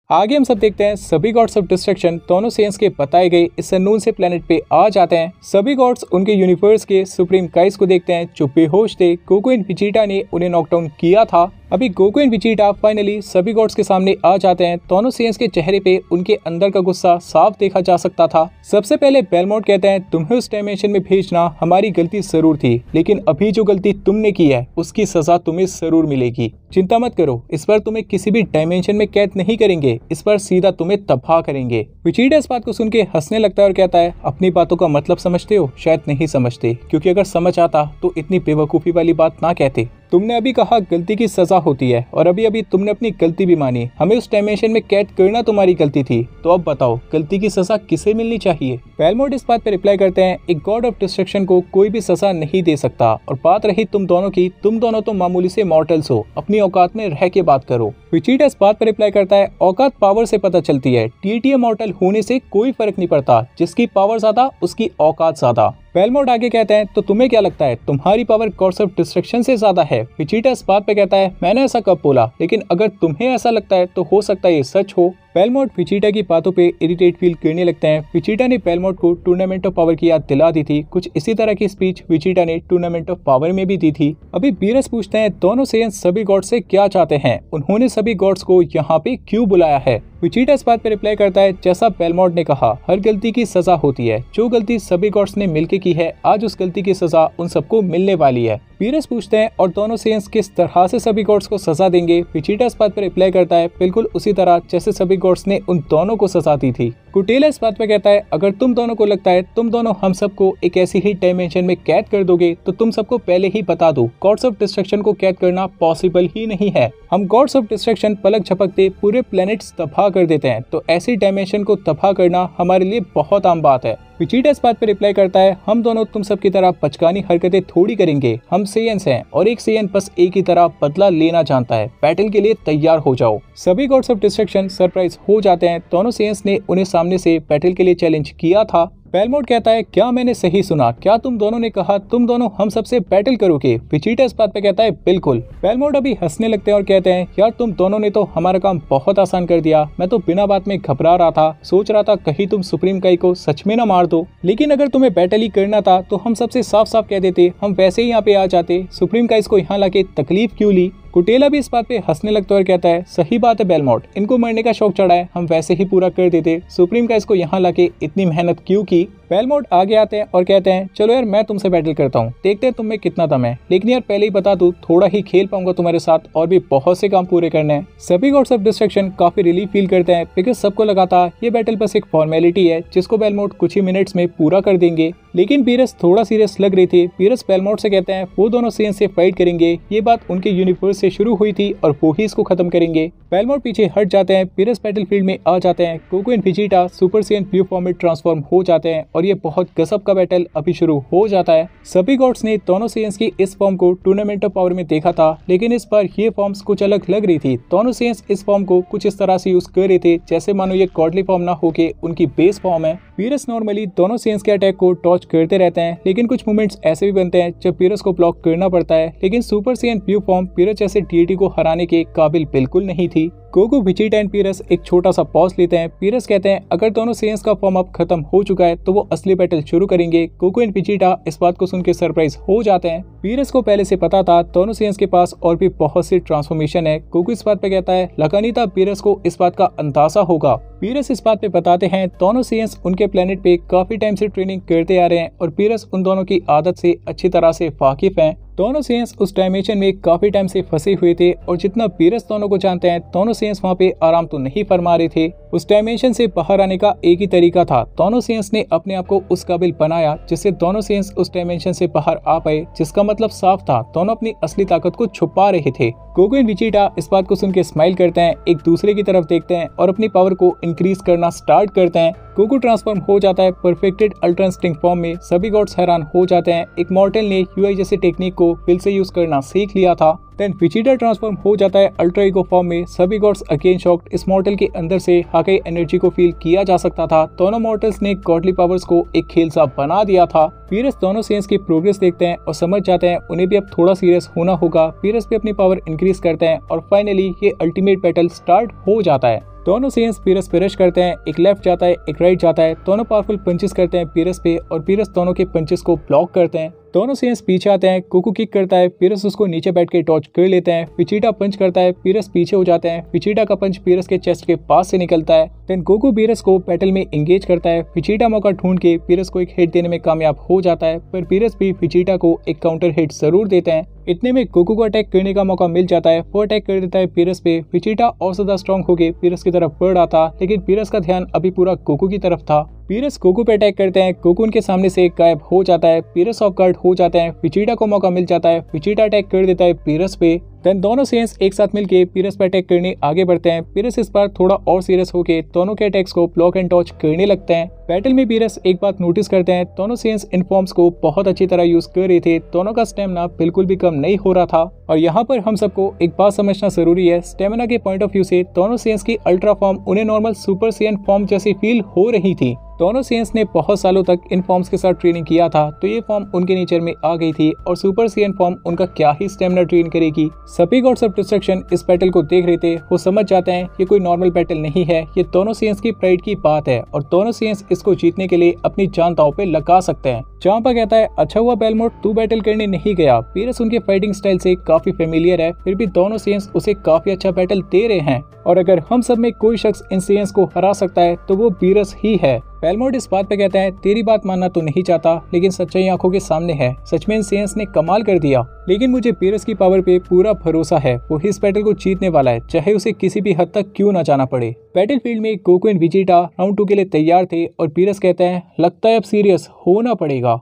आगे हम सब देखते हैं सभी गॉड्स ऑफ डिस्ट्रक्शन दोनों सेंस के बताए गए इस अननोन से प्लेनेट पे आ जाते हैं। सभी गॉड्स उनके यूनिवर्स के सुप्रीम काइस को देखते हैं जो बेहोश थे। गोकू एंड वेजिटा ने उन्हें नॉकडाउन किया था। अभी गोकू एंड वेजिटा फाइनली सभी गॉड्स के सामने आ जाते हैं। दोनों सेंस के चेहरे पे उनके अंदर का गुस्सा साफ देखा जा सकता था। सबसे पहले बेलमोट कहते हैं तुम्हें उस डायमेंशन में भेजना हमारी गलती जरूर थी, लेकिन अभी जो गलती तुमने की है उसकी सजा तुम्हें जरूर मिलेगी। चिंता मत करो, इस बार तुम्हें किसी भी डायमेंशन में कैद नहीं करेंगे, इस बार सीधा तुम्हें तबाह करेंगे। वेजिटा इस बात को सुन के हंसने लगता है और कहता है अपनी बातों का मतलब समझते हो? शायद नहीं समझते, क्योंकि अगर समझ आता तो इतनी बेवकूफी वाली बात ना कहते। तुमने अभी कहा गलती की सजा होती है और अभी अभी तुमने अपनी गलती भी मानी। हमें उस डायमेंशन में कैद करना तुम्हारी गलती थी, तो अब बताओ गलती की सजा किसे मिलनी चाहिए? बेलमोट इस बात पर रिप्लाई करते हैं एक गॉड ऑफ डिस्ट्रक्शन को कोई भी सजा नहीं दे सकता। और बात रही तुम दोनों की, तुम दोनों तो मामूली से मॉर्टल्स हो, अपनी औकात में रह के बात करो। वेजिटा इस बात पर रिप्लाई करता है औकात पावर से पता चलती है, टीटीए मॉर्टल होने से कोई फर्क नहीं पड़ता, जिसकी पावर ज्यादा उसकी औकात ज्यादा। बेलमोट आगे कहते हैं तो तुम्हें क्या लगता है तुम्हारी पावर गॉड्स ऑफ डिस्ट्रक्शन से ज्यादा है? वेजिटा इस बात पे कहता है मैंने ऐसा कब बोला, लेकिन अगर तुम्हें ऐसा लगता है तो हो सकता है ये सच हो। बेलमोट वेजिटा की बातों पे इरिटेट फील करने लगते हैं। वेजिटा ने बेलमोट को टूर्नामेंट ऑफ पावर की याद दिला दी थी। कुछ इसी तरह की स्पीच वेजिटा ने टूर्नामेंट ऑफ पावर में भी दी थी। अभी बीरस पूछते हैं दोनों सेयंस सभी गॉड्स से क्या चाहते हैं, उन्होंने सभी गॉड्स को यहाँ पे क्यों बुलाया है? वेजिटा इस बात पे रिप्लाई करता है जैसा बेलमोट ने कहा हर गलती की सजा होती है, जो गलती सभी गॉड्स ने मिलके की है आज उस गलती की सजा उन सबको मिलने वाली है। बीरस पूछते हैं और दोनों सेयंस किस तरह से सभी गॉड्स को सजा देंगे? वेजिटा इस बात पर रिप्लाई करता है बिल्कुल उसी तरह जैसे सभी गॉड्स ने उन दोनों को सजा दी थी। कुटेला इस बात पे कहता है अगर तुम दोनों को लगता है तुम दोनों हम सबको एक ऐसी ही डायमेंशन में कैद कर दोगे तो तुम सबको पहले ही बता दो गॉड्स ऑफ डिस्ट्रक्शन को कैद करना पॉसिबल ही नहीं है। हम गॉड्स ऑफ डिस्ट्रक्शन पलक झपकते पूरे प्लैनेट्स तबाह कर देते हैं, तो ऐसी डायमेंशन को तबाह करना हमारे लिए बहुत आम बात है। वेजिटा इस बात पे रिप्लाई करता है हम दोनों तुम सब की तरह बचकानी हरकतें थोड़ी करेंगे, हम सेयंस हैं और एक सेयन बस एक ही तरह बदला लेना जानता है। बैटल के लिए तैयार हो जाओ। सभी गॉड्स ऑफ डिस्ट्रक्शन सरप्राइज हो जाते हैं। दोनों सेयंस ने उन्हें सामने से बैटल के लिए चैलेंज किया था। बेलमोट कहता है क्या मैंने सही सुना? क्या तुम दोनों ने कहा तुम दोनों हम सबसे बैटल करोगे? वेजिटा इस बात पे कहता है बिल्कुल। बेलमोट अभी हंसने लगते हैं और कहते हैं यार तुम दोनों ने तो हमारा काम बहुत आसान कर दिया। मैं तो बिना बात में घबरा रहा था, सोच रहा था कहीं तुम सुप्रीम काई को सच में ना मार दो, लेकिन अगर तुम्हें बैटल ही करना था तो हम सबसे साफ साफ कह देते, हम वैसे ही यहाँ पे आ जाते। सुप्रीम काइस को यहाँ लाके तकलीफ क्यों ली? कुटेला भी इस बात पे हंसने लगता है और कहता है सही बात है बेलमोट, इनको मरने का शौक चढ़ा है, हम वैसे ही पूरा कर देते। सुप्रीम काइस को यहाँ लाके इतनी मेहनत क्यों की? बेलमोट आगे आते हैं और कहते हैं चलो यार मैं तुमसे बैटल करता हूँ, देखते हैं तुम में कितना दम है, लेकिन यार पहले ही बता दूं थोड़ा ही खेल पाऊंगा तुम्हारे साथ, और भी बहुत से काम पूरे करने हैं। सभी गॉड्स ऑफ डिस्ट्रक्शन काफी रिलीफ फील करते हैं बिकॉज सबको लगा था ये बैटल बस एक फॉर्मेलिटी है जिसको बेलमोट कुछ ही मिनट्स में पूरा कर देंगे। लेकिन बीरस थोड़ा सीरियस लग रही थी। बीरस बेलमोट से कहते हैं वो दोनों सेयंस से फाइट करेंगे, ये बात उनके यूनिवर्स से शुरू हुई थी और वो ही इसको खत्म करेंगे। बेलमोट पीछे हट जाते हैं। बीरस बैटलफील्ड में आ जाते हैं। Goku and Vegeta super Saiyan blue form में ट्रांसफॉर्म हो जाते हैं और ये बहुत गजब का बैटल अभी शुरू हो जाता है। सभी गॉड्स ने दोनों सेयंस की इस फॉर्म को टूर्नामेंट ऑफ पावर में देखा था, लेकिन इस बार ये फॉर्म्स कुछ अलग लग रही थी। दोनों सेयंस इस फॉर्म को कुछ इस तरह से यूज कर रहे थे जैसे मानो ये गॉडली फॉर्म ना होके उनकी बेस फॉर्म है। बीरस नॉर्मली दोनों सेयंस के अटैक को डॉज करते रहते हैं, लेकिन कुछ मोमेंट्स ऐसे भी बनते हैं जब बीरस को ब्लॉक करना पड़ता है। लेकिन super Saiyan blue form Beerus जैसे डीटी को हराने के काबिल बिल्कुल नहीं थी। गोकू, वेजिटा एंड बीरस एक छोटा सा पॉज लेते हैं। बीरस कहते हैं अगर दोनों सेयंस का फॉर्म अप खत्म हो चुका है तो वो असली बैटल शुरू करेंगे। गोकू एंड वेजिटा इस बात को सुन के सरप्राइज हो जाते हैं। बीरस को पहले से पता था दोनों सेयंस के पास और भी बहुत सी ट्रांसफॉर्मेशन है। गोकू इस बात पे कहता है लगा नहीं था बीरस को इस बात का अंदाजा होगा। बीरस इस बात पे बताते हैं दोनों सेयंस उनके प्लेनेट पे काफी टाइम से ट्रेनिंग करते आ रहे हैं और बीरस उन दोनों की आदत से अच्छी तरह से वाकिफ हैं। दोनों सेयंस उस डायमेंशन में काफी टाइम से फंसे हुए थे और जितना बीरस दोनों को जानते हैं दोनों सेयंस वहाँ पे आराम तो नहीं फरमा रहे थे। उस डायमेंशन से बाहर आने का एक ही तरीका था, दोनों सेयंस ने अपने आप को उस काबिल बनाया जिससे दोनों सेयंस उस डायमेंशन से बाहर आ पाए, जिसका मतलब साफ था दोनों अपनी असली ताकत को छुपा रहे थे। गोकू एंड वेजिटा इस बात को सुन के स्माइल करते हैं, एक दूसरे की तरफ देखते हैं और अपनी पावर को इंक्रीज करना स्टार्ट करते हैं। गोकू ट्रांसफॉर्म हो जाता है परफेक्टेड अल्ट्रा इंस्टिंक्ट फॉर्म में। सभी गॉड्स हैरान हो जाते हैं, एक मॉर्टल ने यूआई जैसे टेक्निक को फिर से यूज करना सीख लिया था। देन वेजिटा ट्रांसफॉर्म हो जाता है अल्ट्रा ईगो फॉर्म में। सभी गॉड्स अगेन शॉक्ड, इस मॉर्टल के अंदर से हाकाई एनर्जी को फील किया जा सकता था। दोनों मॉर्टल्स ने गॉडली पावर्स को एक खेल सा बना दिया था। बीरस दोनों सेयंस की प्रोग्रेस देखते हैं और समझ जाते हैं उन्हें भी अब थोड़ा सीरियस होना होगा। बीरस भी अपनी पावर इंक्रीज करते हैं और फाइनली ये अल्टीमेट बैटल स्टार्ट हो जाता है। दोनों सेंस पीरस पे रश करते हैं, एक लेफ्ट जाता है एक राइट जाता है, दोनों पावरफुल पंचेस करते हैं पीरस पे और पीरस दोनों के पंचेस को ब्लॉक करते हैं। दोनों सेंस पीछे आते हैं, गोकू किक करता है, पीरस उसको नीचे बैठ के टॉर्च कर लेते हैं। विजिटा पंच करता है, पीरस पीछे हो जाते हैं, विजिटा का पंच पीरस के चेस्ट के पास से निकलता है। देन गोकू पीरस को बैटल में एंगेज करता है, विजिटा मौका ढूंढ के पीरस को एक हिट देने में कामयाब हो जाता है, पर पीरस भी विजिटा को एक काउंटर हिट जरूर देते हैं। इतने में गोकू को अटैक करने का मौका मिल जाता है, वो अटैक कर देता है पीरस पे। विजिटा और ज्यादा स्ट्रॉन्ग होके पीरस की तरफ बढ़ आता, लेकिन पीरस का ध्यान अभी पूरा गोकू की तरफ था। पीरस गोकू पे अटैक करते हैं, गोकू उनके सामने से गायब हो जाता है, पीरस ऑफ गार्ड हो जाते हैं। विजिटा को मौका मिल जाता है, विजिटा अटैक कर देता है पीरस पे। देन दोनों सेंस एक साथ मिलके पीरस पे अटैक करने आगे बढ़ते हैं। पीरस इस बार थोड़ा और सीरियस होके दोनों के अटैक्स को ब्लॉक एंड टॉच करने लगते हैं। बैटल में पीरस एक बात नोटिस करते हैं, दोनों सेंस इन फॉर्म्स को बहुत अच्छी तरह यूज कर रहे थे, दोनों का स्टेमिना बिल्कुल भी कम नहीं हो रहा था। और यहाँ पर हम सबको एक बात समझना जरूरी है, स्टेमिना के पॉइंट ऑफ व्यू से दोनों सेंस की अल्ट्रा फॉर्म उन्हें नॉर्मल सुपर सेयन फॉर्म जैसी फील हो रही थी। दोनों सेंस ने बहुत सालों तक इन फॉर्म्स के साथ ट्रेनिंग किया था, तो ये फॉर्म उनके नेचर में आ गई थी और सुपर सेयन फॉर्म उनका क्या ही स्टेमिना ट्रेन करेगी। सभी गॉड्स ऑफ डिस्ट्रक्शन इस बैटल को देख रहे थे, वो समझ जाते हैं ये कोई नॉर्मल बैटल नहीं है, ये दोनों सेंस की प्राइड की बात है और दोनों सेंस इसको जीतने के लिए अपनी जान दांव पे लगा सकते हैं। चांपा कहता है अच्छा हुआ बेलमोट तू बैटल करने नहीं गया, पीरस उनके फाइटिंग स्टाइल से काफी फेमिलियर है, फिर भी दोनों सेंस उसे काफी अच्छा बैटल दे रहे हैं और अगर हम सब में कोई शख्स इन सेंस को हरा सकता है तो वो पीरस ही है। बेलमोट इस बात पे कहता है तेरी बात मानना तो नहीं चाहता, लेकिन सच्चाई आंखों के सामने है, सच में इन सेंस ने कमाल कर दिया, लेकिन मुझे पीरस की पावर पे पूरा भरोसा है, वो इस बैटल को जीतने वाला है, चाहे उसे किसी भी हद तक क्यों ना जाना पड़े। बैटलफील्ड में गोकू एंड विजिटा राउंड 2 के लिए तैयार थे और पीरस कहते हैं लगता है अब सीरियस होना पड़ेगा।